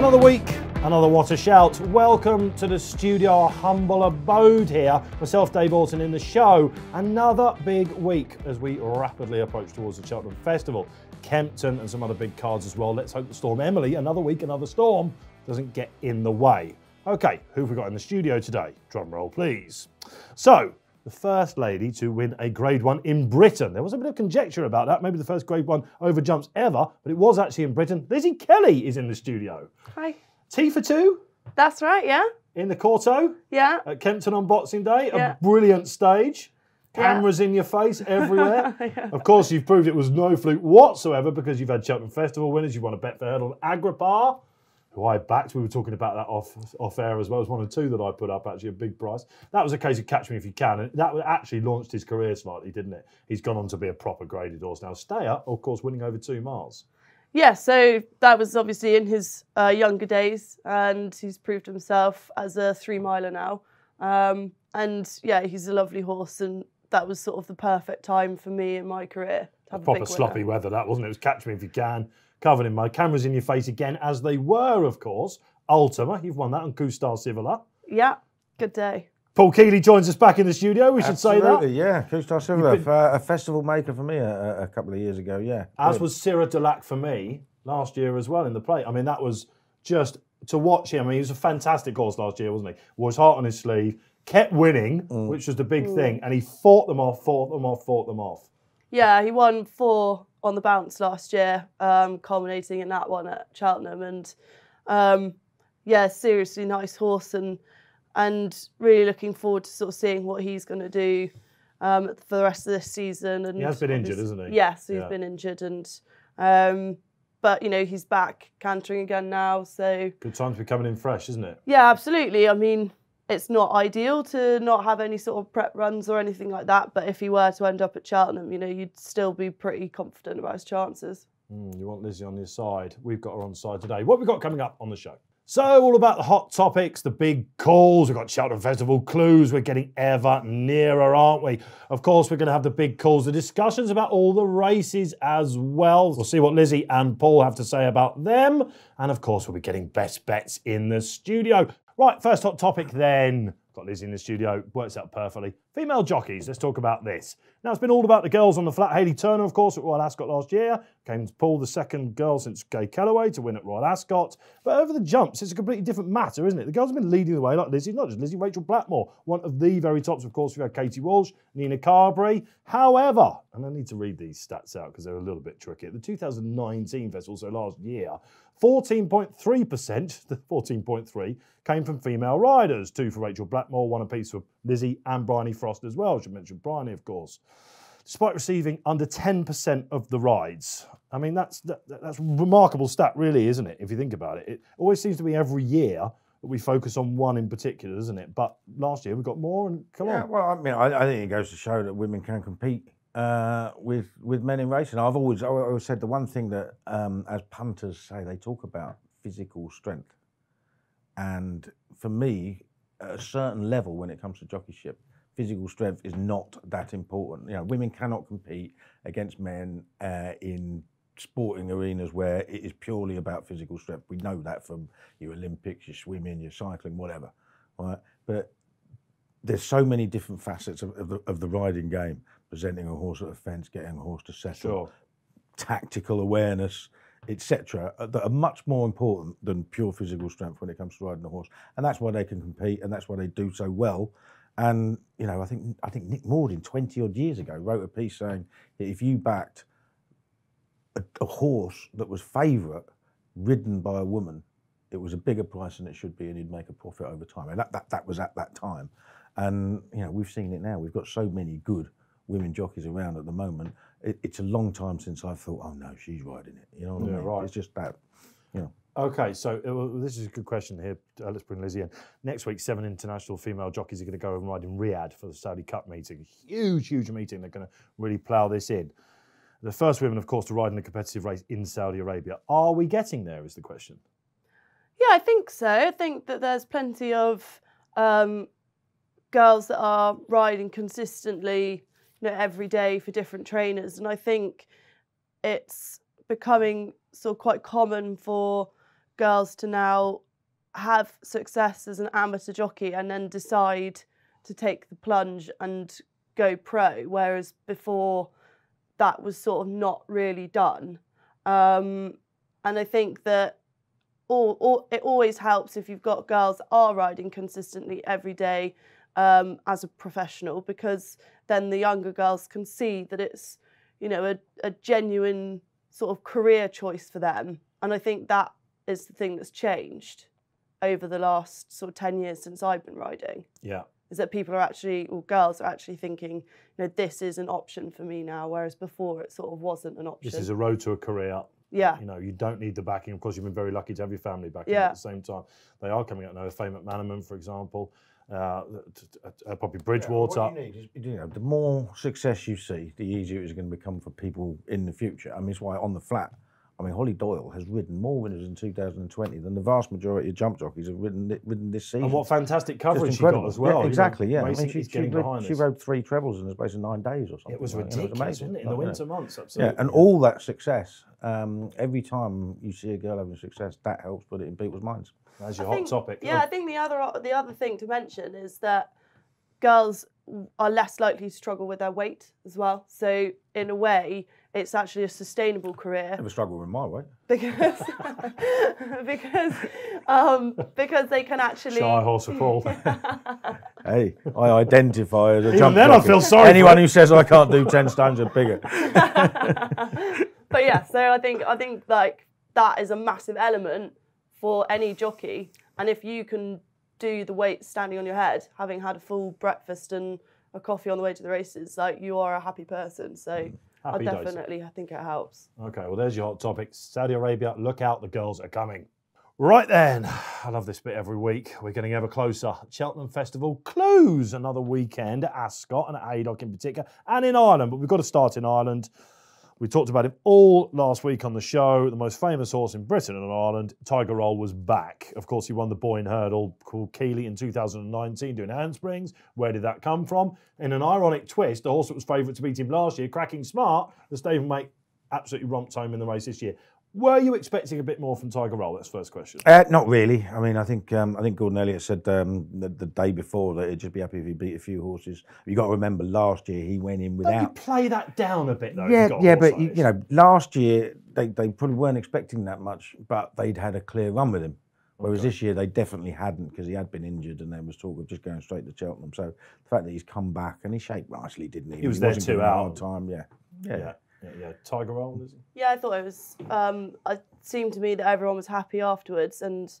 Another week, another What a Shout. Welcome to the studio, our humble abode here. Myself, Dave Orton, in the show. Another big week as we rapidly approach towards the Cheltenham Festival. Kempton and some other big cards as well. Let's hope the Storm Emily, another week, another storm, doesn't get in the way. Okay, who have we got in the studio today? Drum roll, please. So, the first lady to win a Grade 1 in Britain. There was a bit of conjecture about that, maybe the first Grade 1 over jumps ever, but it was actually in Britain. Lizzie Kelly is in the studio. Hi. Tea for two. That's right, yeah. In the Corto. Yeah. At Kempton on Boxing Day. Yeah. A brilliant stage. Yeah. Cameras in your face everywhere. Yeah. Of course, you've proved it was no fluke whatsoever because you've had Cheltenham Festival winners. You won a bet for Hurdle Agrippa, who I backed. We were talking about that off air as well. It was one of two that I put up, actually, a big price. That was a case of catch me if you can. And that actually launched his career slightly, didn't it? He's gone on to be a proper graded horse now. Stayer, of course, winning over 2 miles. Yeah, so that was obviously in his younger days, and he's proved himself as a 3-miler now. And yeah, he's a lovely horse, and that was sort of the perfect time for me in my career to have a Proper big sloppy winner. weather, that wasn't it? It was catch me if you can. Covered in mud. Cameras in your face again, as they were, of course. Ultima, you've won that on Kustar Civilar. Yeah, good day. Paul Kealy joins us back in the studio, we should say that. Absolutely, yeah. Kustar Civilar, a festival maker for me a couple of years ago, yeah. As was Syrah Delac for me last year as well in the plate. I mean, that was just to watch him. I mean, he was a fantastic horse last year, wasn't he? Wore his heart on his sleeve, kept winning, which was the big thing, and he fought them off. Yeah, he won 4 on the bounce last year, culminating in that one at Cheltenham. And yeah, seriously nice horse, and really looking forward to sort of seeing what he's going to do for the rest of this season. And He has been injured, isn't he? Yes, he's been injured, and but you know, he's back cantering again now. So Good time to be coming in fresh, isn't it? yeah, absolutely. I mean, it's not ideal to not have any sort of prep runs or anything like that, but if he were to end up at Cheltenham, you know, you'd still be pretty confident about his chances. You want Lizzie on your side. We've got her on side today. What have we got coming up on the show? So, all about the hot topics, the big calls. We've got Cheltenham Festival clues. We're getting ever nearer, aren't we? Of course, we're going to have the big calls, the discussions about all the races as well. We'll see what Lizzie and Paul have to say about them. And of course, we'll be getting best bets in the studio. Right, first hot topic then. Got Lizzie in the studio, works out perfectly. Female jockeys, let's talk about this. Now, it's been all about the girls on the flat. Hayley Turner, of course, at Royal Ascot last year. Came to Paul, the second girl since Gay Calloway to win at Royal Ascot. But over the jumps, it's a completely different matter, isn't it? The girls have been leading the way, like Lizzie, not just Lizzie, Rachel Blackmore. One of the very tops, of course, we've had Katie Walsh, Nina Carberry. However, and I need to read these stats out because they're a little bit tricky. At the 2019 festival, so last year, 14.3%, the 14.3, came from female riders. 2 for Rachel Blackmore, 1 apiece for Lizzie and Bryony Frost as well. I should mention Bryony, of course. Despite receiving under 10% of the rides. I mean, that's a remarkable stat, really, isn't it? If you think about it. It always seems to be every year that we focus on one in particular, doesn't it? But last year we got more, and come on. Well, I mean, I think it goes to show that women can compete with men in racing. I've always said the one thing that, as punters say, they talk about physical strength. And for me, at a certain level when it comes to jockeyship, physical strength is not that important. You know, women cannot compete against men in sporting arenas where it is purely about physical strength. We know that from your Olympics, your swimming, your cycling, whatever. Right? But there's so many different facets of the riding game. Presenting a horse at a fence, getting a horse to settle, tactical awareness, etc., that are much more important than pure physical strength when it comes to riding a horse. And that's why they can compete, and that's why they do so well. And you know, I think Nick Morden 20 odd years ago wrote a piece saying that if you backed a horse that was favourite, ridden by a woman, it was a bigger price than it should be, and you'd make a profit over time. And that was at that time. And you know, we've seen it now. We've got so many good women jockeys around at the moment. It's a long time since I thought, oh no, she's riding it. You know what I mean? Right. It's just that, you know. Okay, so this is a good question here. Let's bring Lizzie in. Next week, 7 international female jockeys are going to go and ride in Riyadh for the Saudi Cup meeting. Huge meeting. They're going to really plough this in. The first women, of course, to ride in a competitive race in Saudi Arabia. Are we getting there, is the question? Yeah, I think so. I think that there's plenty of girls that are riding consistently, you know, every day for different trainers. And I think it's becoming sort of quite common for girls to now have success as an amateur jockey and then decide to take the plunge and go pro, whereas before that was sort of not really done. And I think that it always helps if you've got girls that are riding consistently every day as a professional, because then the younger girls can see that it's, you know, a genuine sort of career choice for them. And I think that is the thing that's changed over the last sort of 10 years since I've been riding. Yeah. Is that people are actually, or girls are actually thinking, you know, this is an option for me now, whereas before it sort of wasn't an option. This is a road to a career. Yeah. You know, you don't need the backing. Of course, you've been very lucky to have your family backing at the same time. They are coming out now. Fame at Mannerman, for example, probably Bridgewater. What you need is, you know, the more success you see, the easier it's going to become for people in the future. I mean, it's why on the flat, I mean, Holly Doyle has ridden more winners in 2020 than the vast majority of jump jockeys have ridden this season. And what fantastic coverage she got as well. Yeah, exactly, you know, yeah. I mean, she rode 3 trebles in the space of 9 days or something. It was ridiculous, wasn't it? In the winter months, absolutely. Yeah, and all that success, every time you see a girl having success, that helps put it in people's minds. That's your hot topic. Yeah, I think the other thing to mention is that girls are less likely to struggle with their weight as well. So in a way, it's actually a sustainable career. Never struggle with my weight. Because they can actually... Shy horse of Paul. Hey, I identify as a jump then jockey. I feel sorry Anyone who says I can't do 10 stones or bigger. But yeah, so I think like that is a massive element for any jockey. And if you can do the weight standing on your head, having had a full breakfast and a coffee on the way to the races, like you are a happy person. So I think it helps. Okay, well, there's your hot topics. Saudi Arabia, look out, the girls are coming. Right then, I love this bit every week. We're getting ever closer. Cheltenham Festival clues another weekend at Ascot and at ADONIS in particular, and in Ireland. But we've got to start in Ireland. We talked about it all last week on the show. The most famous horse in Britain and Ireland, Tiger Roll, was back. Of course, he won the Boyne Hurdle called Kealy in 2019 doing handsprings. Where did that come from? In an ironic twist, the horse that was favourite to beat him last year, Cracking Smart, the stablemate absolutely romped home in the race this year. Were you expecting a bit more from Tiger Roll? That's the first question. Not really. I mean, I think Gordon Elliott said the day before that he'd just be happy if he beat a few horses. You got to remember last year he went in without. Don't you play that down a bit though? Yeah, but like you know, last year they probably weren't expecting that much, but they'd had a clear run with him. Whereas this year they definitely hadn't, because he had been injured and there was talk of just going straight to Cheltenham. So the fact that he's come back and he shaped nicely, didn't he? He was there 2 hours. Hard time, yeah. Tiger Roll, Lizzie? Yeah, I thought it was. It seemed to me that everyone was happy afterwards, and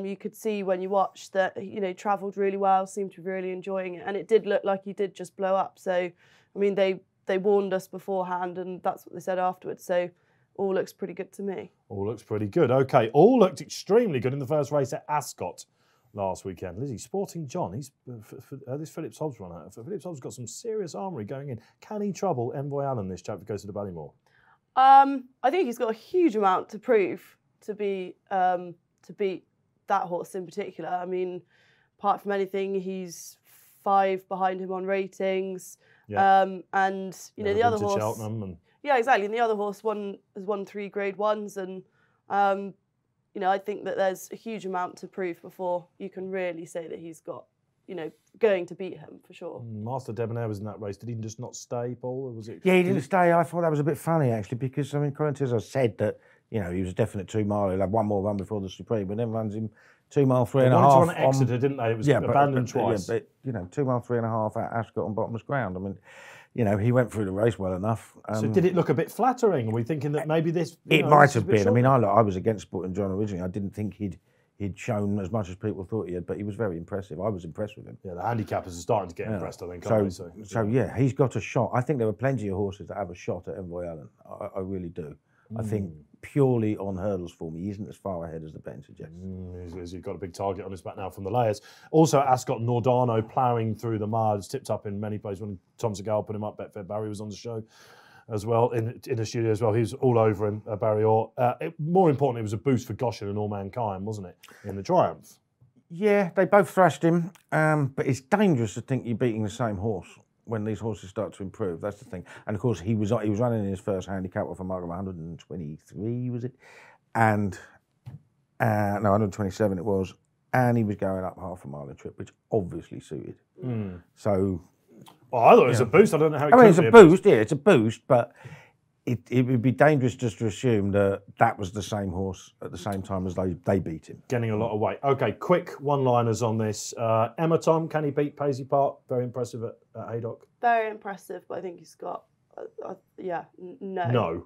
you could see when you watched that, you know, travelled really well, seemed to be really enjoying it, and it did look like he did just blow up. So, I mean, they warned us beforehand, and that's what they said afterwards. So, all looks pretty good to me. All looks pretty good. Okay, all looked extremely good in the first race at Ascot last weekend. Lizzie, Sporting John, he's this Phillips Hobbs run out. Phillips Hobbs got some serious armoury going in. Can he trouble Envoy Allen, this chap who goes to the Ballymore? I think he's got a huge amount to prove to beat that horse in particular. I mean, apart from anything, he's 5 behind him on ratings. Yeah. And you know, the other horse. Cheltenham and... Yeah, exactly. And the other horse has won 3 Grade 1s, and you know, I think that there's a huge amount to prove before you can really say that he's got, you know, going to beat him for sure. Master Debonair was in that race. Did he just not stay, Paul? Or was it? Yeah, he didn't stay. I thought that was a bit funny actually, because I mean, Colin Tizzo said that, you know, he was a definite 2 mile. He'll have one more run before the Supreme, but then runs him 2 mile 3 and a half. They wanted to run at Exeter, didn't they? It was abandoned twice. Yeah, but you know, 2 mile 3 and a half at Ascot on bottomless ground. I mean, you know, he went through the race well enough. So did it look a bit flattering? Are we thinking that maybe this... It might have been. I mean, I was against Sporting John originally. I didn't think he'd shown as much as people thought he had, but he was very impressive. I was impressed with him. Yeah, the handicappers are starting to get impressed, I think, so yeah, he's got a shot. I think there are plenty of horses that have a shot at Envoy Allen. I really do. I think purely on hurdles form, he isn't as far ahead as the betting suggests. He's got a big target on his back now from the layers. Also, Ascot, Nordano ploughing through the mud. It's tipped up in many places. When Tom Segal put him up, Betfair Barry was on the show as well, in the studio as well. He was all over him, Barry Orr. More importantly, it was a boost for Goshen and All Mankind, wasn't it, in the Triumph? Yeah, they both thrashed him, but it's dangerous to think you're beating the same horse when these horses start to improve. That's the thing. And of course, he was running in his first handicap off a mark of 123, was it? And No, 127 it was. And he was going up half a mile a trip, which obviously suited. So... Well, I thought it was a boost. I don't know how it I mean, could it's be a boost, yeah, it's a boost, but it would be dangerous just to assume that that was the same horse at the same time as they beat him. Getting a lot of weight. Okay, quick one-liners on this. Emma Tom, can he beat Paisley Park? Very impressive at Haydock. Very impressive, but I think he's got, no. No.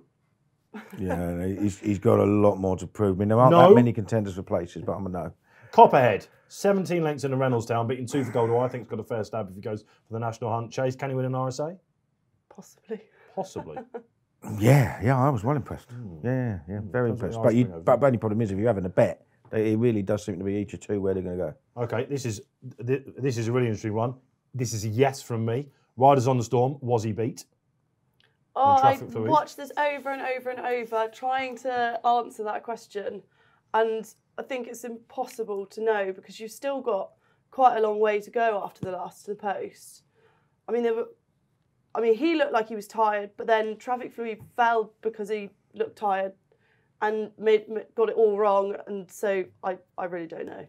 Yeah, he's got a lot more to prove. I mean, there aren't that many contenders for places, but I'm a no. Copperhead, 17 lengths in the Reynoldstown, beating 2 for gold, who I think has got a fair stab if he goes for the National Hunt. Chase, can he win an RSA? Possibly. Possibly. Yeah, I was well impressed. Yeah, very impressed. But the only problem is if you're having a bet, it really does seem to be each or two where they're going to go. Okay, this is a really interesting one. This is a yes from me. Riders on the Storm, was he beat? Oh, I watched this over and over and over, trying to answer that question, and I think it's impossible to know because you've still got quite a long way to go after the last to the post. I mean, he looked like he was tired, but then Traffic Fury fell because he looked tired and got it all wrong, and so I really don't know.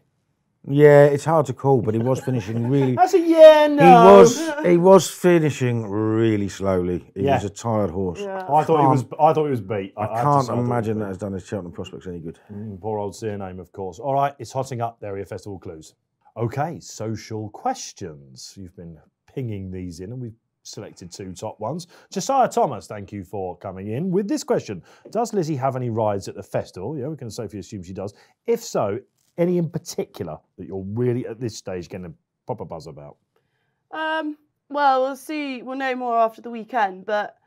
Yeah, it's hard to call, but he was finishing really. That's a yeah, no. He was finishing really slowly. He was a tired horse. Yeah. I thought he was beat. I can't imagine that has done his Cheltenham prospects any good. Poor old Seer name, of course. All right, it's hotting up Area Festival clues. Okay, social questions. You've been pinging these in, and we've selected 2 top ones. Josiah Thomas, thank you for coming in with this question. Does Lizzie have any rides at the festival? Yeah, we can safely assume she does. If so, any in particular that you're really at this stage getting a proper buzz about? Well, we'll see. We'll know more after the weekend, but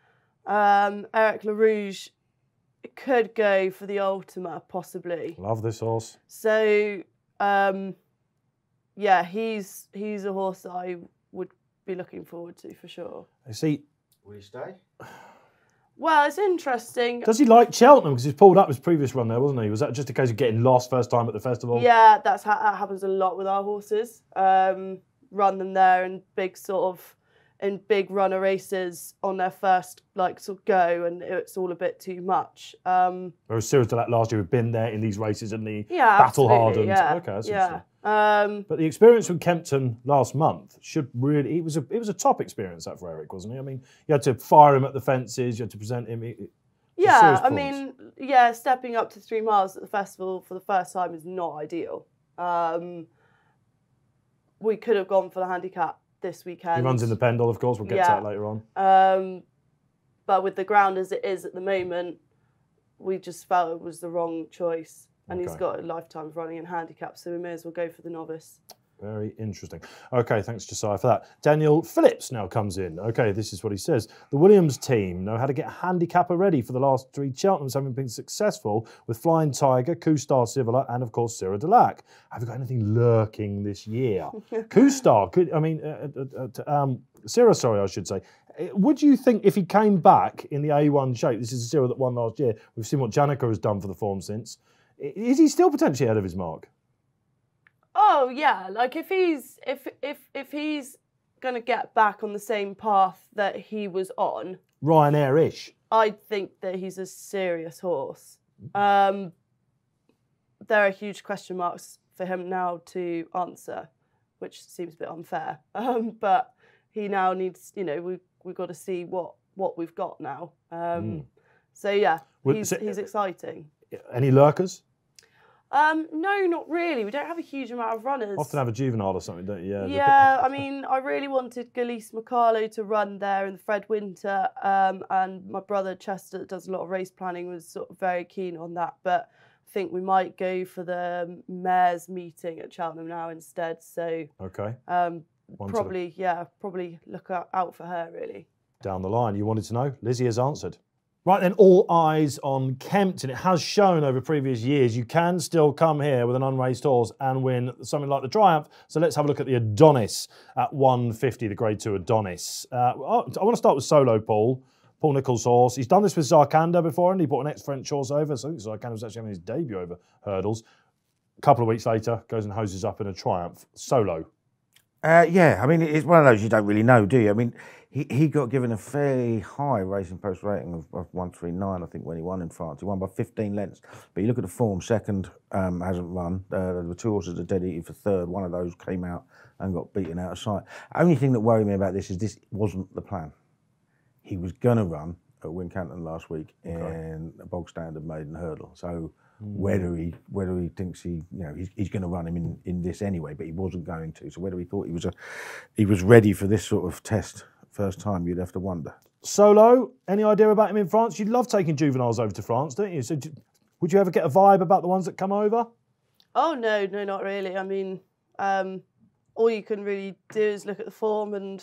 Eric LaRouge could go for the Ultima, possibly. Love this horse. So, yeah, he's a horse that I would be looking forward to for sure. I see. Will he stay? Well, it's interesting. Does he like Cheltenham? Because he's pulled up his previous run there, wasn't he? Was that just a case of getting lost first time at the festival? Yeah, that happens a lot with our horses. Run them there in big runner races on their first sort of go, and it's all a bit too much. Whereas Cyril Delac last year had been there in these races and the battle hardened. Yeah, okay, that's yeah. interesting. But the experience from Kempton last month should really, it was a top experience that for Eric, wasn't he? I mean, you had to fire him at the fences, you had to present him. Stepping up to 3 miles at the festival for the first time is not ideal. We could have gone for the handicap this weekend. He runs in the Pendle, of course, we'll get to that later on. But with the ground as it is at the moment, we just felt it was the wrong choice. And he's got a lifetime of running in handicap, so we may as well go for the novice. Very interesting. Okay, thanks, Josiah, for that. Daniel Phillips now comes in. Okay, this is what he says. The Williams team know how to get a handicapper ready for the last 3 Cheltenhams, having been successful with Flying Tiger, Coup-Star Civilar, and, of course, Cyril Delac. Have you got anything lurking this year? Coup-Star, Cyril, sorry, I should say. Would you think if he came back in the A1 shape, this is a Cyril that won last year, we've seen what Janica has done for the form since, is he still potentially ahead of his mark? Oh yeah, if he's gonna get back on the same path that he was on, Ryanair-ish, I think that he's a serious horse. There are huge question marks for him now to answer, which seems a bit unfair. But he now needs, we've got to see what we've got now. So yeah, he's exciting. Any lurkers? No, not really. We don't have a huge amount of runners. Often have a juvenile or something, don't you? Yeah, I mean, I really wanted Galise Macalo to run there in the Fred Winter, and my brother Chester, that does a lot of race planning, was sort of very keen on that. But I think we might go for the mayor's meeting at Cheltenham now instead. So probably look out for her really. Down the line, you wanted to know? Lizzie has answered. Right then, all eyes on Kempton. It has shown over previous years you can still come here with an unraced horse and win something like the Triumph. So let's have a look at the Adonis at 150, the Grade 2 Adonis. I want to start with Solo Paul Nicholls' horse. He's done this with Zarkanda before, and he brought an ex-French horse over. So I think Zarkanda was actually having his debut over hurdles. A couple of weeks later, goes and hoses up in a Triumph. Solo. Yeah, I mean, it's one of those you don't really know, do you? I mean, he got given a fairly high Racing Post rating of 139, I think, when he won in France. He won by 15 lengths. But you look at the form, second hasn't run. There were 2 horses that dedicated for third. One of those came out and got beaten out of sight. Only thing that worried me about this is this wasn't the plan. He was going to run at Wincanton last week in a bog standard maiden hurdle. So whether he thinks he's going to run him in this anyway, but he wasn't going to. So whether he thought he was ready for this sort of test first time, you'd have to wonder. Solo, any idea about him in France? You'd love taking juveniles over to France, don't you? So would you ever get a vibe about the ones that come over? Oh no, not really. I mean, all you can really do is look at the form, and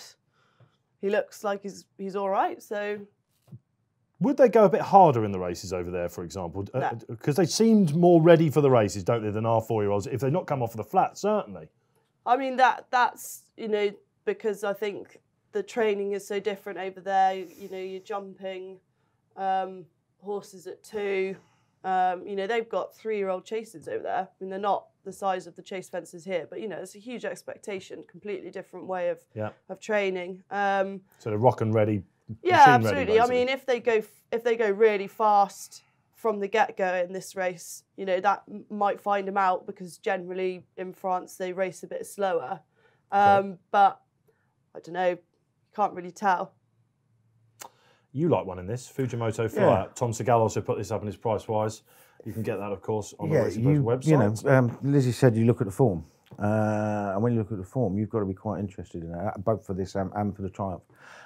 he looks like he's all right. So. Would they go a bit harder in the races over there, for example? No. Because they seemed more ready for the races, don't they, than our 4-year-olds? If they've not come off of the flat, certainly. I mean, that's, because I think the training is so different over there. You're jumping horses at 2. They've got 3-year-old chasers over there. I mean, they're not the size of the chase fences here, but, it's a huge expectation, completely different way of training. So they're rock and ready. Yeah, absolutely. I mean, if they go really fast from the get-go in this race, that might find them out, because generally in France they race a bit slower. But I don't know, can't really tell. You like one in this, Fujimoto Flyer. Yeah. Tom Segal also put this up in his price wise. You can get that, of course, on the Racing Post website. Lizzie said you look at the form. And when you look at the form, you've got to be quite interested in that, both for this and for the Triumph.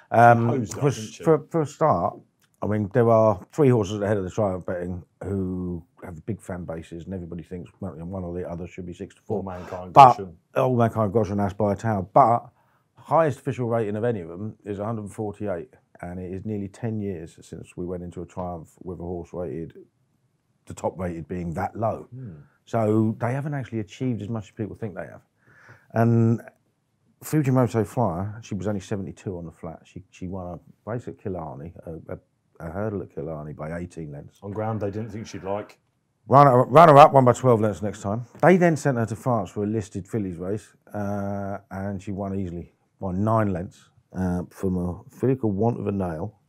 For a start, I mean, there are 3 horses ahead of the Triumph betting who have big fan bases, and everybody thinks one or the other should be 6 to 4. All Mankind, Goshen. All Mankind, Goshen, Ask by a Tower. But highest official rating of any of them is 148, and it is nearly 10 years since we went into a Triumph with a horse rated, the top rated being that low. So they haven't actually achieved as much as people think they have. And Fujimoto Flyer, she was only 72 on the flat. She won a race at Killarney, a hurdle at Killarney by 18 lengths. On ground they didn't think she'd like. Runner up, won by 12 lengths next time. They then sent her to France for a listed fillies race, and she won easily, won 9 lengths from a filly called Want of a Nail,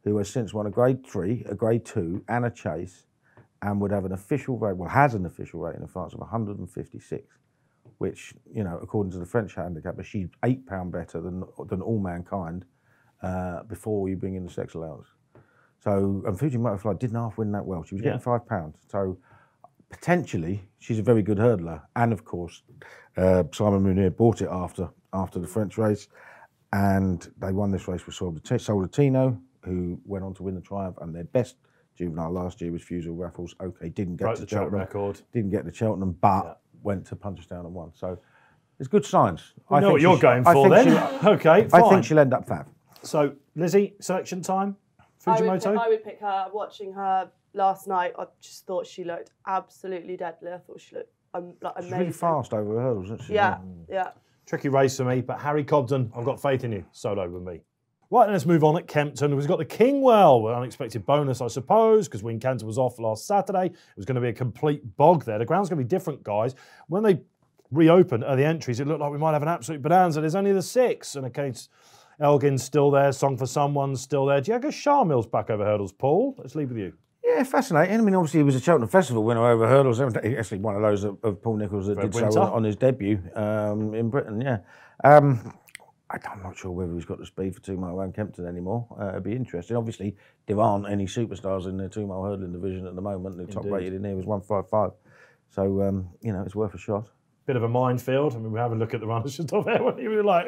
who has since won a Grade 3, a Grade 2, and a chase, and would have an official rate, has an official rating in France of 156, which, according to the French handicapper, she's £8 better than All Mankind before you bring in the sex allowance. So, and Fujimoto Flyer didn't half win that well. She was getting £5. So, potentially, she's a very good hurdler. And of course, Simon Munier bought it after the French race, and they won this race with Soldatino, who went on to win the Triumph, and their best juvenile last year was Fusel Raffles. Okay, didn't get to Cheltenham. Didn't get to Cheltenham, but went to Punchestown and won. So there's good signs. I know what you're going for then. Okay, fine. I think she'll end up fab. So Lizzie, selection time. Fujimoto. I would pick her. Watching her last night, I just thought she looked absolutely deadly. I thought she looked amazing. She's really fast over the hurdles, isn't she? Yeah. Tricky race for me, but Harry Cobden, I've got faith in you. Solo with me. Right, let's move on at Kempton. We've got the Kingwell, an unexpected bonus, I suppose, because Wincanton was off last Saturday. It was going to be a complete bog there. The ground's going to be different, guys. When they reopened the entries, it looked like we might have an absolute bonanza. There's only the 6, and in case Elgin's still there, Song for Someone's still there. Diego Charmil's back over hurdles. Paul, let's leave with you. Yeah, fascinating. I mean, obviously, he was a Cheltenham Festival winner over hurdles. Actually, one of those of Paul Nicholls that did so on his debut in Britain, yeah. I'm not sure whether he's got the speed for 2 mile around Kempton anymore. It'd be interesting. Obviously, there aren't any superstars in the 2 mile hurling division at the moment. The top rated in here was 155. So, it's worth a shot. Bit of a minefield. I mean, we have a look at the runners just off there when you were like,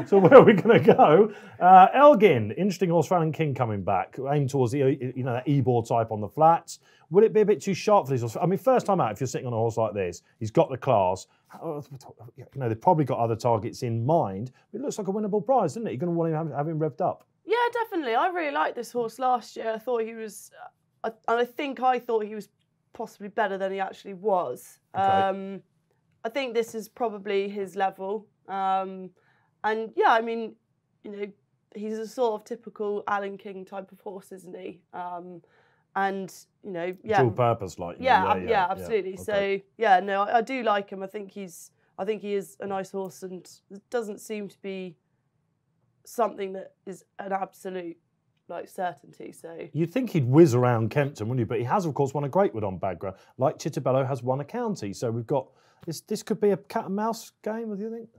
so where are we going to go? Elgin, interesting horse for Alan King coming back. Aimed towards the, that Ebor type on the flats. Would it be a bit too sharp for these horses? I mean, first time out, if you're sitting on a horse like this, he's got the class. They've probably got other targets in mind. It looks like a winnable prize, doesn't it? You're going to want to have him revved up. Yeah, definitely. I really liked this horse last year. I thought he was, I thought he was possibly better than he actually was. Okay. I think this is probably his level. And yeah, I mean, he's a sort of typical Alan King type of horse, isn't he? And, yeah. Dual purpose, like. Yeah, absolutely. Okay. So, yeah, no, I do like him. I think he's I think he is a nice horse, and it doesn't seem to be something that is an absolute certainty. So you'd think he'd whiz around Kempton, wouldn't you? But he has, of course, won a Greatwood on Bagra, like Chittibello has won a county. So we've got this could be a cat and mouse game. What do you think?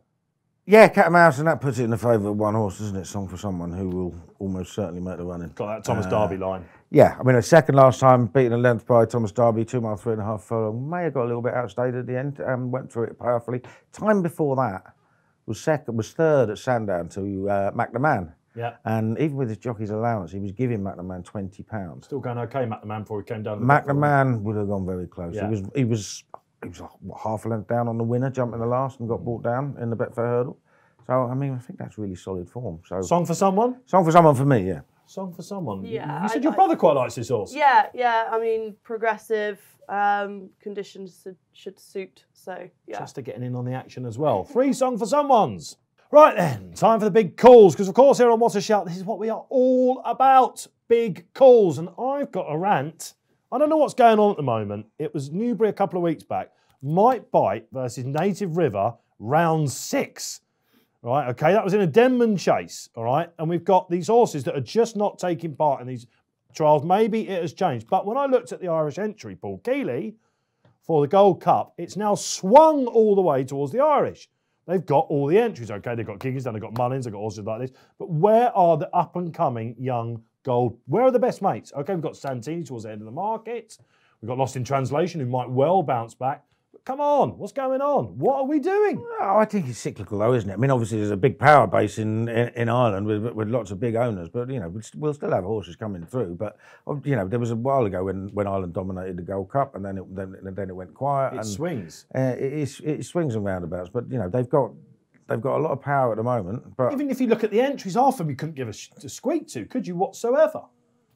Yeah, cat and mouse, and that puts it in the favour of one horse, doesn't it? Song for Someone, who will almost certainly make the running. Got that Thomas Darby line. Yeah, I mean, a second last time, beaten a length by Thomas Darby, 2 mile, 3.5 furlong. May have got a little bit outstayed at the end, went through it powerfully. Time before that was third at Sandown to McNamara. Yeah. And even with his jockey's allowance, he was giving McNamara £20. Still going okay, McNamara, before he came down. McNamara would have gone very close. Yeah. He was what, half a length down on the winner, jumping the last, and got brought down in the Betfair hurdle. So, I mean, I think that's really solid form. So, Song for Someone? Song for Someone for me, yeah. Song for Someone. Yeah, You said your brother quite likes this horse. Yeah. I mean, progressive conditions should suit. So yeah. Just to getting in on the action as well. 3 Song for Someones. Right then, time for the big calls, because of course here on What a Shout, this is what we are all about. Big calls. And I've got a rant. I don't know what's going on at the moment. It was Newbury a couple of weeks back. Might Bite versus Native River, round 6. Right, okay, that was in a Denman chase, all right? And we've got these horses that are just not taking part in these trials. Maybe it has changed. But when I looked at the Irish entry, Paul Kealy, for the Gold Cup, it's now swung all the way towards the Irish. They've got all the entries, okay? They've got Kingston, they've got Mullins, they've got horses like this. But where are the up-and-coming young gold? Where are the best mates? Okay, we've got Santini towards the end of the market. We've got Lost in Translation, who might well bounce back. Come on, what's going on? What are we doing? Oh, I think it's cyclical though, isn't it? I mean, obviously there's a big power base in Ireland with lots of big owners, but, you know, we'll still have horses coming through. But, you know, there was a while ago when Ireland dominated the Gold Cup, and then it went quiet. It swings. It swings and roundabouts, but, you know, they've got a lot of power at the moment. But even if you look at the entries, half of them you couldn't give a squeak to, could you, whatsoever?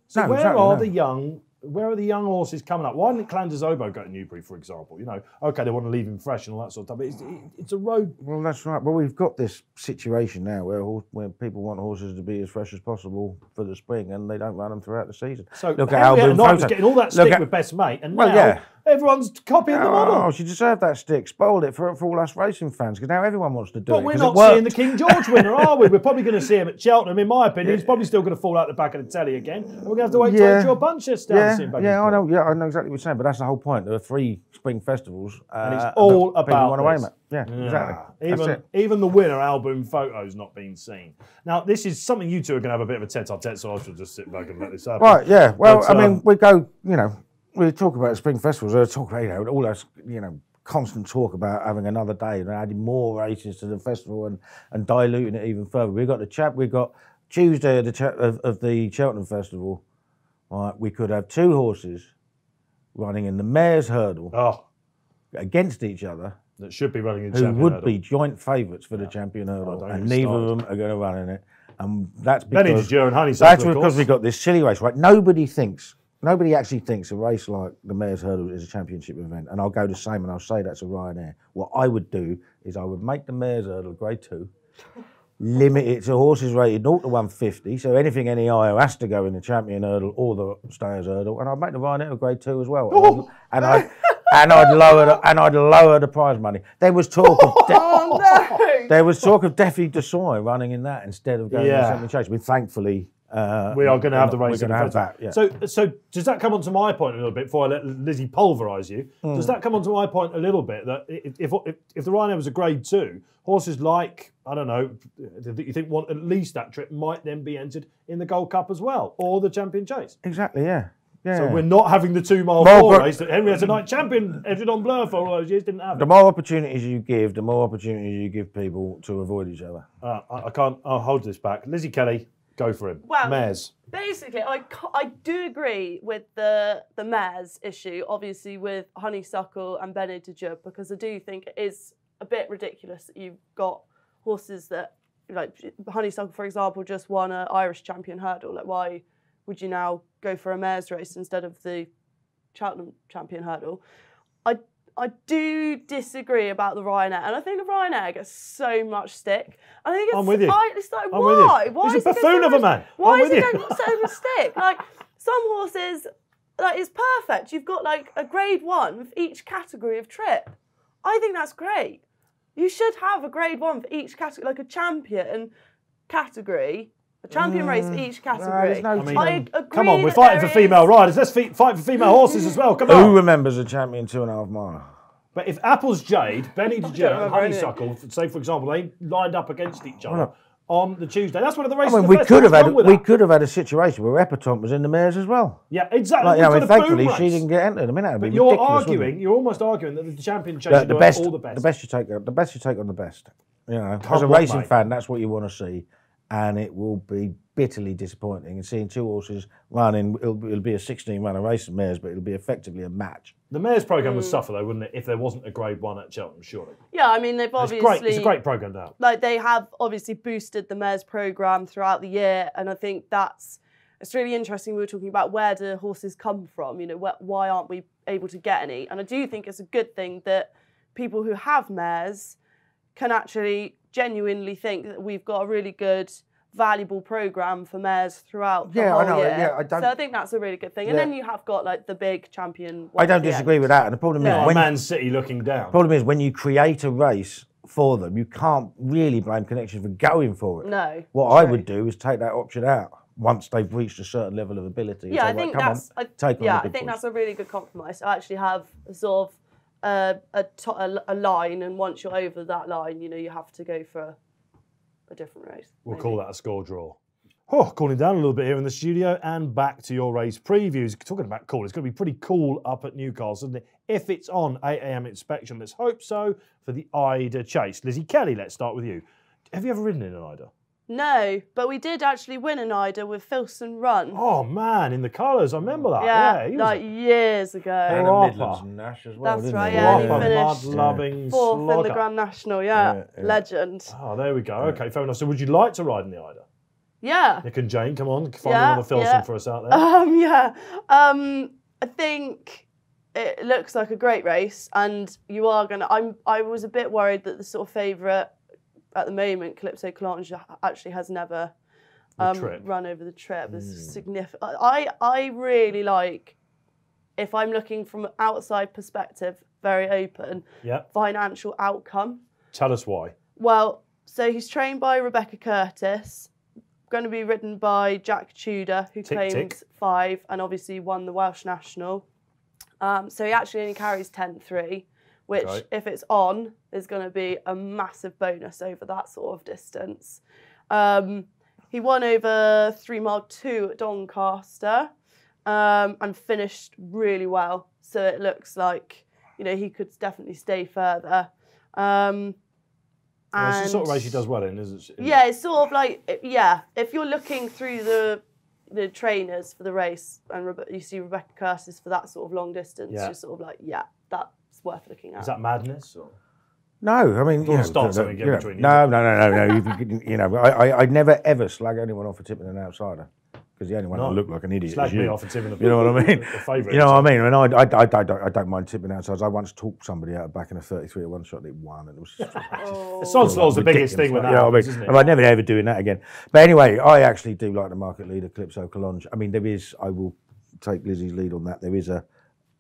So No, where exactly, are no. the young? Where are the young horses coming up? Why didn't Clanders Oboe go to Newbury, for example? You know, okay, they want to leave him fresh and all that sort of stuff, but it's a road. Well, that's right. Well, we've got this situation now where people want horses to be as fresh as possible for the spring, and they don't run them throughout the season. So look at Henrietta Album Knight was Photo. getting all that stick with Best Mate, and now everyone's copying the model. Oh, she deserved that stick. Spoiled it for all us racing fans, because now everyone wants to do it. But we're not seeing the King George winner, are we? We're probably going to see him at Cheltenham, in my opinion. He's probably still going to fall out the back of the telly again. And we're going to have to wait till Joe Bunches down to see him back. I know. Yeah, I know exactly what you're saying. But that's the whole point. There are 3 spring festivals, and it's all about this. Yeah, exactly. Even the winner, Album Photo's not been seen. Now, this is something you two are going to have a bit of a tete-a-tete, so I should just sit back and let this happen. Right? Yeah. Well, But, I mean, we go. You know, we talk about spring festivals. We talk about, you know, all those, you know, constant talk about having another day and adding more races to the festival and diluting it even further. We've got Tuesday of the Cheltenham Festival. Right, we could have 2 horses running in the Mayor's Hurdle against each other. That should be running in who Champion would Hurdle. be joint favourites for the Champion Hurdle, don't and get me neither of started. them are going to run in it. And that's because Benny and Honeysuckle, that's of because course. we've got this silly race, right? Nobody actually thinks a race like the Mayor's Hurdle is a championship event. And I'll go the same, and I'll say that's a Ryanair. What I would do is I would make the Mayor's Hurdle Grade 2, limit it to horses rated 0 to 150, so anything any higher has to go in the Champion Hurdle or the Stayers Hurdle, and I'd make the Ryanair a Grade 2 as well. And I'd lower the prize money. There was talk of there was talk of Defi DeSoy running in that instead of going in Champion Chase. But thankfully, we are going to have the race. We're going to have that. Yeah. So does that come onto my point a little bit before I let Lizzie pulverise you? Does that come onto my point a little bit that if the Ryanair was a Grade 2, horses like, I don't know, that you think want at least that trip might then be entered in the Gold Cup as well, or the Champion Chase? Exactly. Yeah. Yeah. So we're not having the 2 mile 4 race that Henrietta Knight champion Edredon Blur for all those years didn't have. The more opportunities you give, the more opportunities you give people to avoid each other. I can't. I'll hold this back. Lizzie Kelly, go for him. Well, Mares. Basically, I do agree with the mares issue, obviously with Honeysuckle and Benny de Jub, because I do think it is a bit ridiculous that you've got horses that, like Honeysuckle, for example, just won an Irish Champion Hurdle. Like, why would you now go for a mares race instead of the Cheltenham Champion Hurdle? I do disagree about the Ryanair, and I think the Ryanair gets so much stick. I think it's, I'm with you. It's like, I'm why? with you. Why He's is a it buffoon of a man. Why I'm is with it you. getting so much stick? Like, some horses, like, it's perfect. You've got like a Grade 1 with each category of trip. I think that's great. You should have a grade 1 for each category, like a champion category. A champion race for each category. No, I agree. Come on, we're fighting for female riders. Let's fight for female horses as well. Come on. Who remembers a champion 2.5 mile? But if Apple's Jade, Benny de Jure, and remember Honeysuckle, say for example, they lined up against each other on the Tuesday, that's one of the races. I mean, we could have had a situation where Epatante was in the mares as well. Yeah, exactly. Like, I mean, thankfully she didn't get entered. I mean, that'd be ridiculous. You're almost arguing that the champion chases all the best. The best you take on the best. You know, Come as a on, racing mate. fan, that's what you want to see, and it will be bitterly disappointing. And seeing 2 horses running, it'll be a 16-runner race of mares, but it'll be effectively a match. The mares programme would suffer though, wouldn't it, if there wasn't a grade 1 at Cheltenham? Surely. Yeah, I mean they've obviously. It's a great programme to have. Like they have obviously boosted the mares programme throughout the year, and I think it's really interesting. We were talking about where do horses come from? You know, why aren't we able to get any? And I do think it's a good thing that people who have mares can actually genuinely think that we've got a really good, valuable programme for mares throughout the whole year. Yeah, so I think that's a really good thing. And then you have got like the big champion. I don't disagree with that. And the problem is, when Man City looking down. Problem is when you create a race for them, you can't really blame Connections for going for it. No. What I would do is take that option out once they've reached a certain level of ability. Yeah, So, I think come that's. on, take on the I big think boys. that's a really good compromise. I actually have a sort of a line, and once you're over that line, you know, you have to go for a different race. We'll call that a score draw. Oh, cooling down a little bit here in the studio and back to your race previews. Talking about cool, it's going to be pretty cool up at Newcastle, isn't it? If it's on 8 a.m. inspection, let's hope so, for the EIDER chase. Lizzie Kelly, let's start with you. Have you ever ridden in an EIDER? No, but we did actually win an EIDER with Filson Run. Oh, man, in the colours, I remember that. Yeah, he was like years ago. And Proper. a Midlands and Nash as well, That's didn't right, he? yeah, he proper finished mud-loving 4th in the slogger. Grand National, yeah. Legend. Oh, there we go. Okay, fair enough. So would you like to ride in the EIDER? Yeah. Nick and Jane, come on, find another Filson for us out there. I think it looks like a great race, and you are gonna. I was a bit worried that the sort of favourite at the moment, Calypso Clange, actually has never run over the trip. It's significant. I really like, if I'm looking from an outside perspective, very open. Financial outcome. Tell us why. Well, so he's trained by Rebecca Curtis. Going to be ridden by Jack Tudor, who claims 5 and obviously won the Welsh National. So he actually only carries 10.3, which, if it's on, is going to be a massive bonus over that sort of distance. He won over 3 mile 2 at Doncaster and finished really well. So it looks like, you know, he could definitely stay further. It's the sort of race he does well in, isn't it? Yeah, it's sort of like, if you're looking through the trainers for the race and you see Rebecca Curtis for that sort of long distance, you're sort of like, that's worth looking at. Is that madness? Or? No, I mean, you know, start something again between you. No. You know, I never ever slag anyone off for tipping an outsider. Because the only one I look like an idiot Slag is you. me off and tipping You know what I mean? The You know what I mean? And I don't mind tipping outsiders. I once talked somebody out back in a 33 at one shot and it won, and it was just Sodslaw's the biggest thing with that. You know what I mean? Isn't it? And I'd never ever doing that again. But anyway, I actually do like the market leader, Calypso Clange. I mean, I will take Lizzie's lead on that. There is a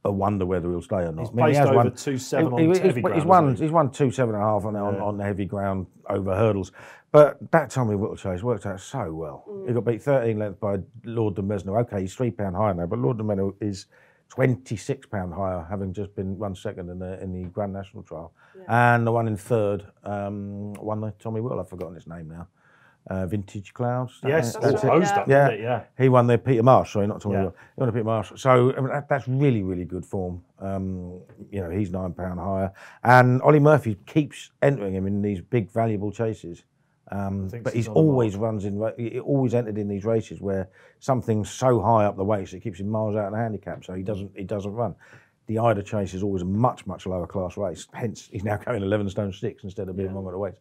wonder whether he'll stay or not. He's placed over 2.7 on heavy ground. He's won 2.7.5 on the heavy ground over hurdles. But that Tommy Whittle chase worked out so well. He got beat 13 lengths by Lord de Mesnil. Okay, he's £3 higher now, but Lord de Mesnil is £26 higher, having just been run second in the Grand National trial. And the one in third won the Tommy Whittle. I've forgotten his name now. Vintage Clouds. Yes, that's it. Yeah, he won the Peter Marsh. Sorry, not Tommy Whittle. He won the Peter Marsh. So I mean, that's really, really good form. You know, he's £9 higher, and Ollie Murphy keeps entering him in these big, valuable chases. But he's always he always entered in these races where something's so high up the weights it keeps him miles out of the handicap, so he doesn't run. The EIDER chase is always a much, much lower class race. Hence, he's now going 11 stone 6 instead of being wrong at the weights.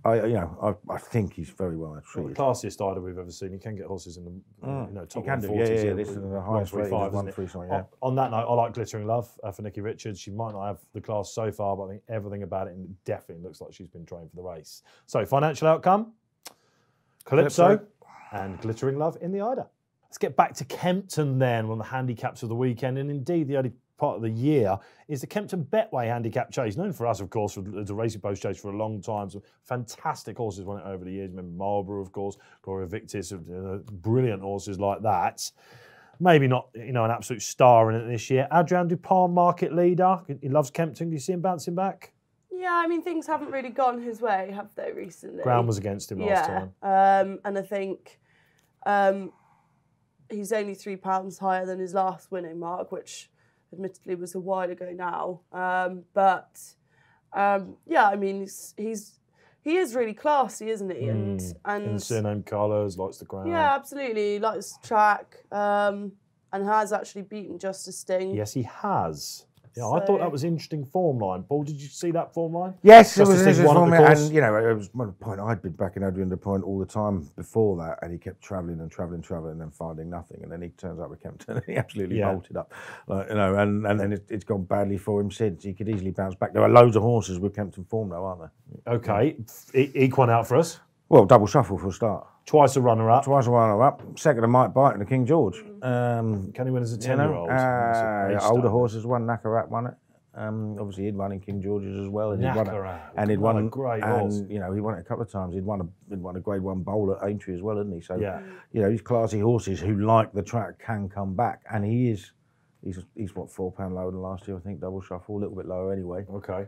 I think he's very well treated. The classiest EIDER we've ever seen. You can get horses in the top 140s. Yeah, this is the highest rated 135. On that note, I like Glittering Love for Nikki Richards. She might not have the class so far, but I think everything about it definitely looks like she's been trained for the race. So, financial outcome, Calypso and Glittering Love in the EIDER. Let's get back to Kempton then, one of the handicaps of the weekend, and indeed the only part of the year is the KEMPTON-BETWAY handicap chase, known for us, of course, as a racing post chase for a long time. Some fantastic horses won it over the years. Remember Marlborough, of course, Gloria Victis, brilliant horses like that. Maybe not, you know, an absolute star in it this year. Adrian Dupont, market leader. He loves Kempton. Do you see him bouncing back? Yeah, I mean, things haven't really gone his way, have they, recently? Ground was against him last time. And I think he's only £3 higher than his last winning mark, which admittedly was a while ago now. Yeah, I mean, he is really classy, isn't he? And in the surname colours, likes the ground. Yeah, absolutely. He likes the track and has actually beaten Justice Sting. Yes, he has. Yeah, I thought that was interesting form line. Paul, did you see that form line? Yes, it was an interesting form line. And, you know, it was one point I'd been backing Adrian Dupont all the time before that, and he kept travelling and travelling and then finding nothing. And then he turns up with Kempton and he absolutely bolted up. Like, you know, and then it's gone badly for him since. He could easily bounce back. There are loads of horses with Kempton form, though, aren't there? Okay. Eke one out for us. Well, double shuffle for a start. Twice a runner-up. Twice a runner-up. Second, a Mike Bite and the King George. Can he win as a 10-year-old? Older horses won. Nakarat won it. Obviously, he'd won in King George's as well, and he'd won a great horse. And you know, he won it a couple of times. He'd won a Grade 1 bowl at Aintree as well, hadn't he? So you know, these classy horses who like the track can come back, and he's what, £4 lower than last year, I think. Double shuffle, a little bit lower anyway. Okay.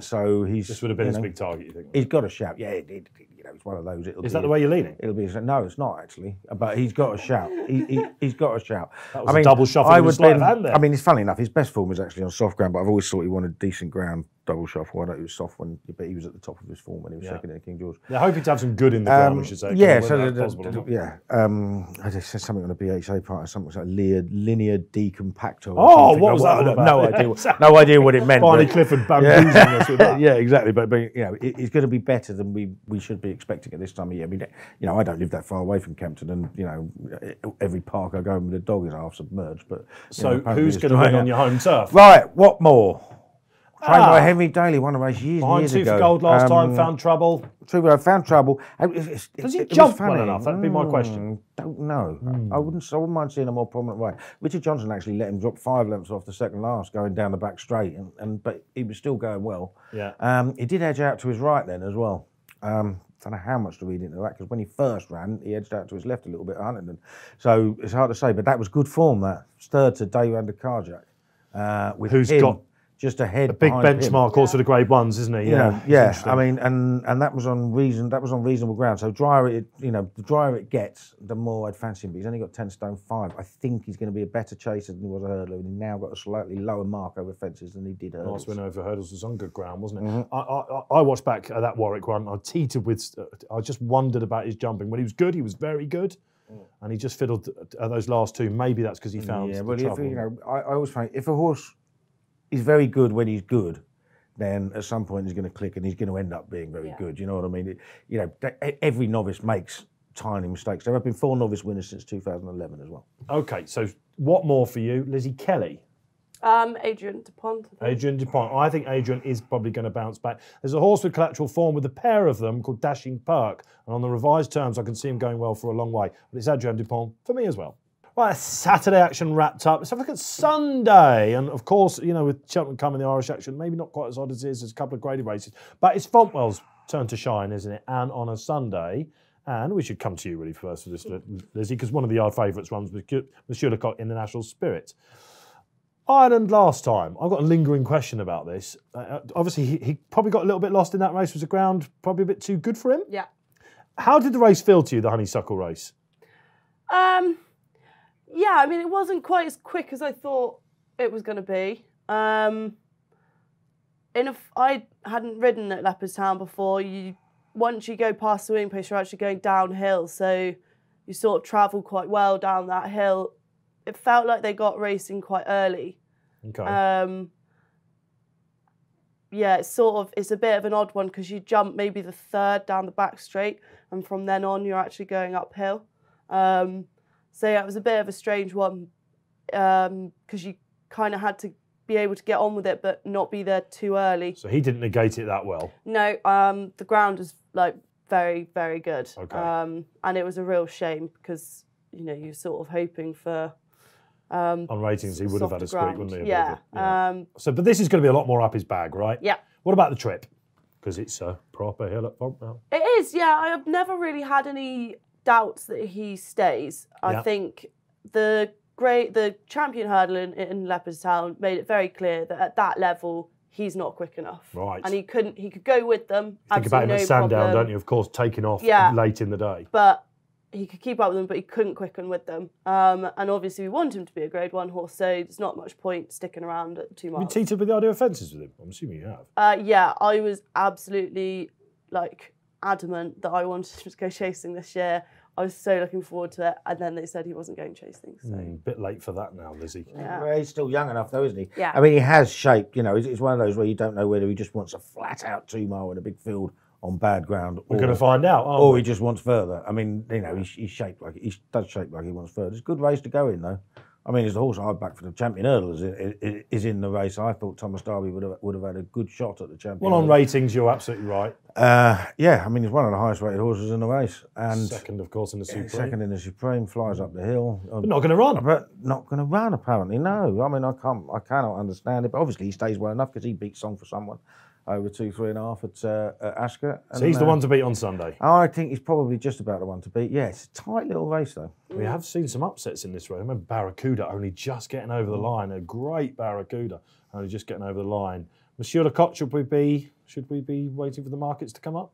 So this would have been his big target, you think? He's got a shout. Yeah, you know, it's one of those. Is that the way you're leaning? It'll be. No, it's not actually. But he's got a shout. He's got a shout. That was a double shuffle. I mean, it's funny enough. His best form is actually on soft ground, but I've always thought he wanted decent ground. Double shuffle. I know he was soft but he was at the top of his form when he was second in King George. They're hoping to have some good in the ground, we should say. Yeah, so I just said something on the BHA part, something like linear decompactor. Oh, what was that? No idea what it meant. Barney Clifford bamboozling us with that. Yeah, exactly. But you know, it's going to be better than we should be expecting at this time of year. I mean, you know, I don't live that far away from Kempton, and you know, every park I go in with a dog is half submerged. But so who's going to win on your home turf? Right, what more? Trained by Henry Daly, won a race years ago. Two for gold last time, found trouble. Found trouble. Does he jump well enough? That'd be my question. Don't know. I wouldn't mind seeing a more prominent way. Richard Johnson actually let him drop 5 lengths off the second last, going down the back straight, but he was still going well. Yeah. He did edge out to his right then as well. Don't know how much to read into that, because when he first ran, he edged out to his left a little bit at Huntingdon. So it's hard to say, but that was good form, that. Third to Dave Under Carjack. Who's got just ahead, a big benchmark also the Grade 1s, isn't he? Yeah. I mean, and that was on reasonable ground. So the drier it gets, the more I'd fancy him. But he's only got 10 stone 5. I think he's going to be a better chaser than he was a hurdler, and he's now got a slightly lower mark over fences than he did hurdles. Last win over hurdles was on good ground, wasn't it? I watched back at that Warwick one. I teetered with. I just wondered about his jumping. When he was good, he was very good. And he just fiddled at those last 2. Maybe that's because he found the trouble. I always find if a horse is very good when he's good, then at some point he's going to click and he's going to end up being very good. You know what I mean? Every novice makes tiny mistakes. There have been 4 novice winners since 2011 as well. Okay, so what more for you? Lizzie Kelly? Adrian Dupont. Adrian Dupont. I think Adrian is probably going to bounce back. There's a horse with collateral form with a pair of them called Dashing Perk. And on the revised terms, I can see him going well for a long way. But it's Adrian Dupont for me as well. Right, Saturday action wrapped up. Let's have a look at Sunday. And of course, you know, with Cheltenham coming, the Irish action, maybe not quite as odd as it is. There's a couple of graded races. But it's Fontwell's turn to shine, isn't it? And on a Sunday. And we should come to you really first for this, Lizzie, because one of our favourites runs with Monsieur Lecoq in the National Spirit. Ireland last time. I've got a lingering question about this. Obviously, he probably got a little bit lost in that race. Was the ground probably a bit too good for him? Yeah. How did the race feel to you, the Honeysuckle race? Yeah, I mean, it wasn't quite as quick as I thought it was going to be. I hadn't ridden at Leopardstown before. Once you go past the wing post, you're actually going downhill, so you sort of travel quite well down that hill. It felt like they got racing quite early. Okay. Yeah, it's a bit of an odd one because you jump maybe the 3rd down the back straight, and from then on you're actually going uphill. So yeah, it was a bit of a strange one because you kind of had to be able to get on with it, but not be there too early. So he didn't negate it that well. No, the ground was like very, very good. Okay. And it was a real shame because you know you're sort of hoping for On ratings, he would have had a squeak, wouldn't he? Yeah. So, but this is going to be a lot more up his bag, right? Yeah. What about the trip? Because it's a proper hill at Fontbell. It is, yeah. I have never really had any doubts that he stays. I think the champion hurdle in Leopardstown made it very clear that at that level he's not quick enough. Right. And he could go with them. Think about him at Sandown, don't you? Of course, taking off late in the day. But he could keep up with them, but he couldn't quicken with them. And obviously we want him to be a Grade 1 horse, so there's not much point sticking around at 2 miles. Have you teetered with the idea of fences with him? I'm assuming you have. Yeah, I was absolutely adamant that I wanted to go chasing this year. I was so looking forward to it, and then they said he wasn't going chasing. So. A bit late for that now, Lizzie. Yeah. Well, he's still young enough though, isn't he? Yeah. I mean, he has shape, you know, it's one of those where you don't know whether he just wants a flat out 2 mile in a big field on bad ground. We're going to find out, aren't Or we? he just wants further. I mean, you know, he's shaped like, he does shape like he wants further. It's a good race to go in though. I mean, as the horse I backed for the champion hurdle is in the race. I thought Thomas Darby would have had a good shot at the champion. Well, on ratings, you're absolutely right. Yeah, I mean, he's one of the highest rated horses in the race. And second, of course, in the Supreme. Second in the Supreme, flies up the hill. But not going to run. But not going to run, apparently, no. I mean, I cannot understand it. But obviously he stays well enough because he beat Song for Someone over 2, 3.5 at Ascot. So he's the one to beat on Sunday. I think he's probably just about the one to beat. Yeah, it's a tight little race though. We have seen some upsets in this race. I remember Barracuda only just getting over the line. A great Barracuda only just getting over the line. Monsieur Lecoq, should we be waiting for the markets to come up?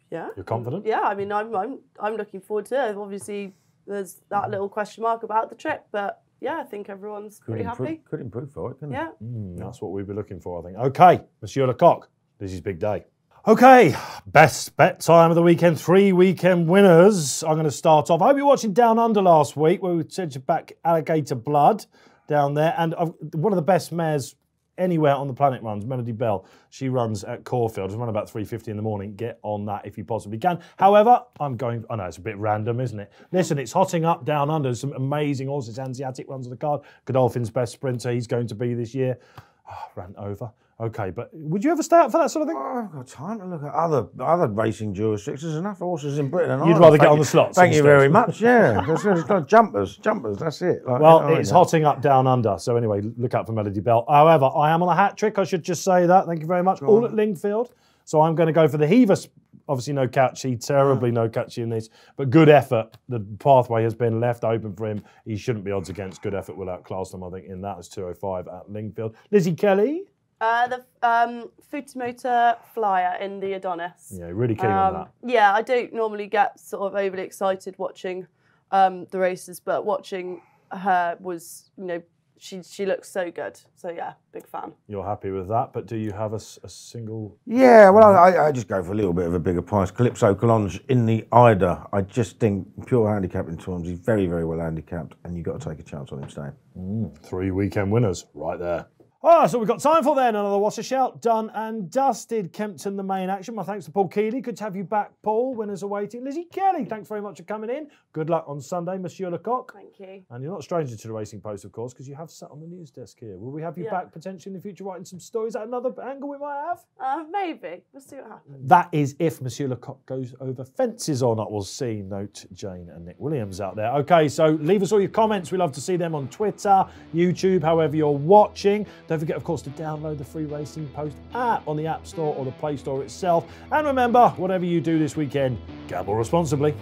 Yeah. You're confident? Yeah, I mean, I'm looking forward to it. Obviously, there's that little question mark about the trip, but yeah, I think everyone's pretty happy. Could improve for it, couldn't it? Yeah. That's what we'd be looking for, I think. Okay, Monsieur Lecoq, this is big day. Okay, best bet time of the weekend, 3 weekend winners. I'm going to start off. I hope you're watching Down Under last week where we sent you back Alligator Blood down there. And one of the best mares anywhere on the planet runs, Melody Bell. She runs at Caulfield. It's run about 3:50 in the morning. Get on that if you possibly can. However, I know it's a bit random, isn't it? Listen, it's hotting up Down Under. There's some amazing horses. Hanseatic runs on the card. Godolphin's best sprinter. He's going to be this year. Ran over. Okay, but would you ever stay up for that sort of thing? Oh, I've got time to look at other racing jurisdictions. There's enough horses in Britain. And You'd rather get on the slots. Thank you very much. Yeah, there's no jumpers. That's it. Like, well, it's hotting up Down Under. So anyway, look out for Melody Bell. However, I am on a hat trick. I should just say that. Thank you very much. All at Lingfield. So I'm going to go for the Heaver. Obviously no catchy, terribly no catchy in this, but Good Effort. The pathway has been left open for him. He shouldn't be odds against. Good Effort will outclass them, I think, in that as 205 at Lingfield. Lizzie Kelly. The Futomotor Flyer in the Adonis. Yeah, really keen on that. Yeah, I don't normally get sort of overly excited watching the races, but watching her was, you know, she looks so good. So yeah, big fan. You're happy with that, but do you have a single? Yeah, well, I just go for a little bit of a bigger price. Calypso Collonge in the EIDER. I just think pure handicapping terms, he's very, very well handicapped, and you've got to take a chance on him staying. 3 weekend winners right there. Oh, that's all we've got time for then. Another What's a Shout done and dusted. Kempton, the main action. My thanks to Paul Kealy. Good to have you back, Paul. Winners are waiting. Lizzie Kelly, thanks very much for coming in. Good luck on Sunday, Monsieur Lecoq. Thank you. And you're not a stranger to the Racing Post, of course, because you have sat on the news desk here. Will we have you back potentially in the future writing some stories at another angle we might have? Maybe. We'll see what happens. That is if Monsieur Lecoq goes over fences or not. We'll see. Note Jane and Nick Williams out there. Okay, so leave us all your comments. We love to see them on Twitter, YouTube, however you're watching. Don't forget, of course, to download the free Racing Post app on the App Store or the Play Store itself. And remember, whatever you do this weekend, gamble responsibly.